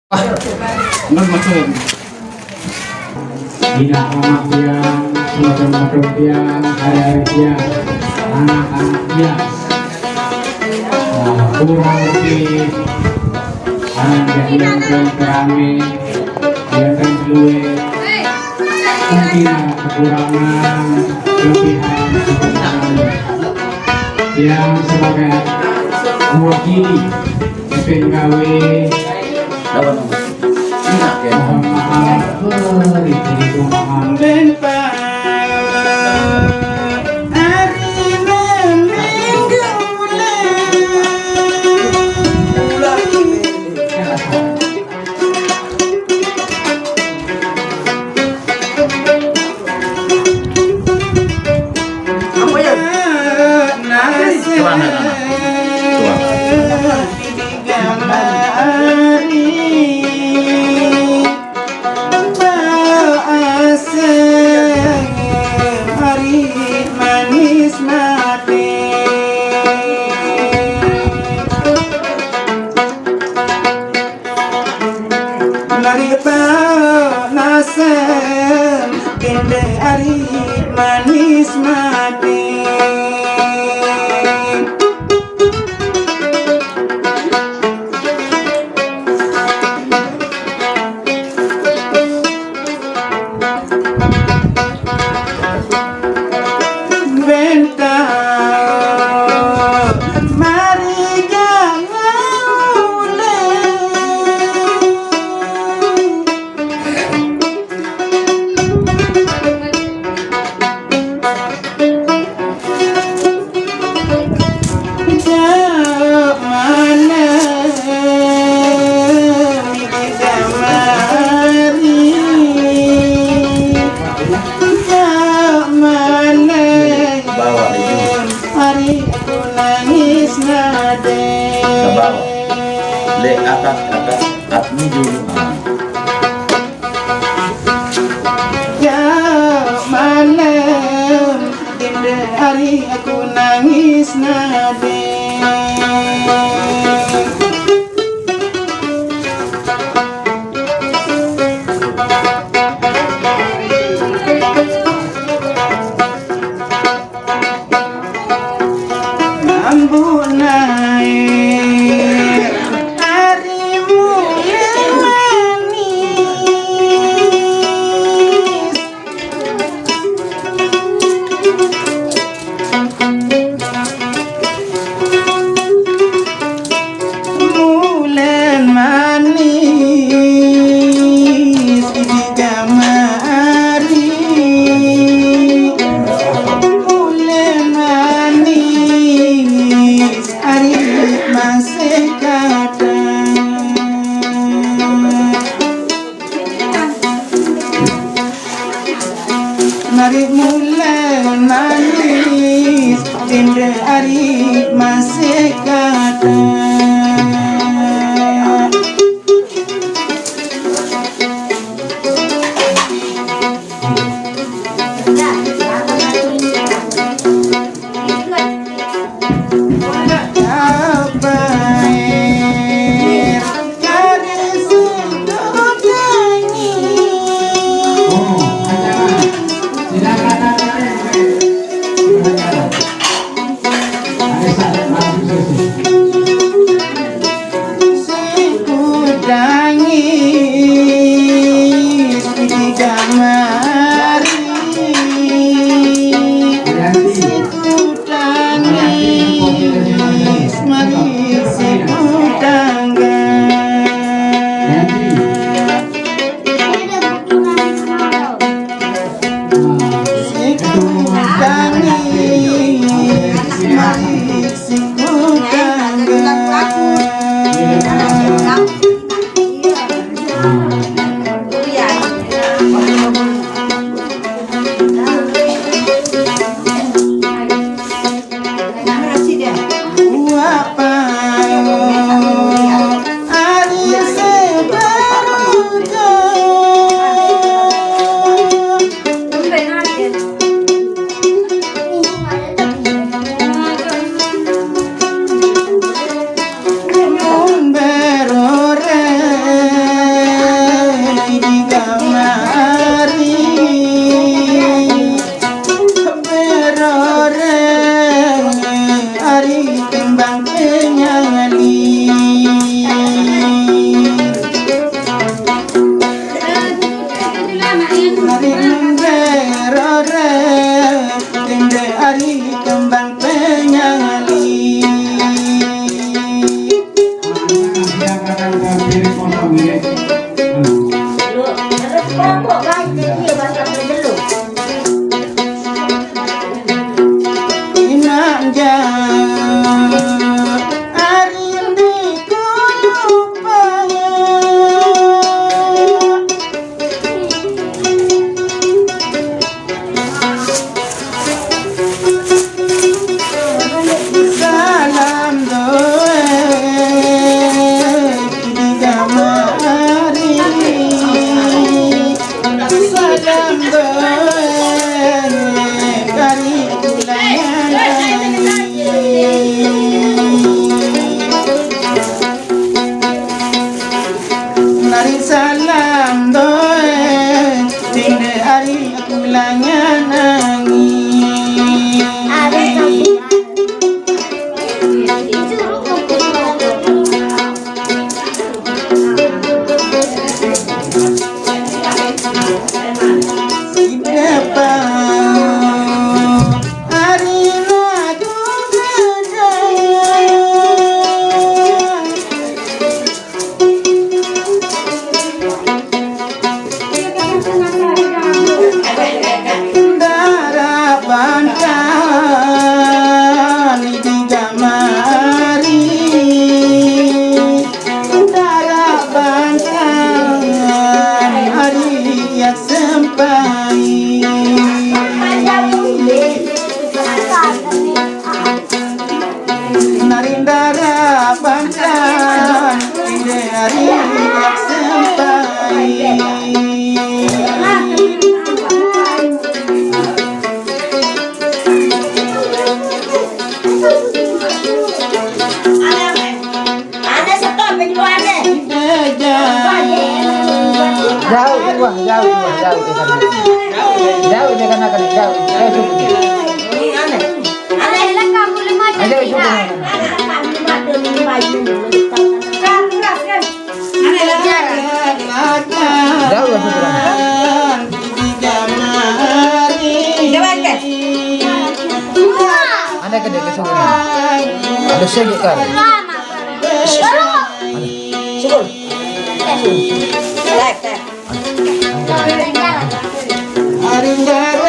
Nun maksud. Dina amaq yang macam-macam yang hari-hari yang anak-anak yang kurang lebih anak yang kerame yang keluwe mungkin kekurangan kelebihan yang sebagai mewakili PNKW mohon maaf beribu maaf dede ari manis mati le atas admin dulu. Ya malam dede hari aku nangis nade mambu naik harimu yang ini. Lu terus kok baik dia bahasa dulu. Inanja arindiku lupanya salam doe di kamari salam doe kari Nari salam doe dede hari aku langan nangis Narindara pancan ide hari yang sampai jauh ini kan akan jauh ada kedai kesulitan ada sedikit kan Arinda